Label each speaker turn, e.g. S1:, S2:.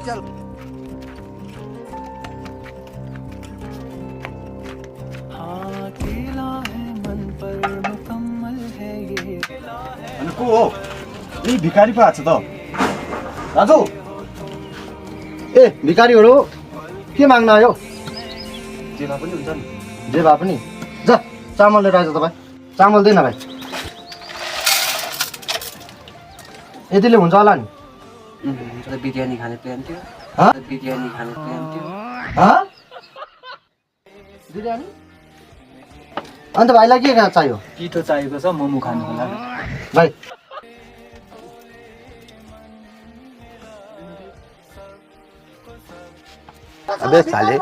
S1: चल
S2: अनि को हो ए भिखारी पो आछ त दाजु ए भिखारीहरु के माग्न आयो
S3: जे भए पनि हुन्छ नि
S2: जे भए पनि जा चामल लिएर आइज तपाईँ चामल दिन भाइ यतिले हुन्छ होला नि
S3: बिरयानी खाने प्लान थियो बिरयानी खाने प्लान थियो
S2: बिरयानी अन्त भाइलाई के चाहियो
S3: पिठो चाहिएको छ मोमो खानुको लागि
S2: भाइ
S1: अबे साले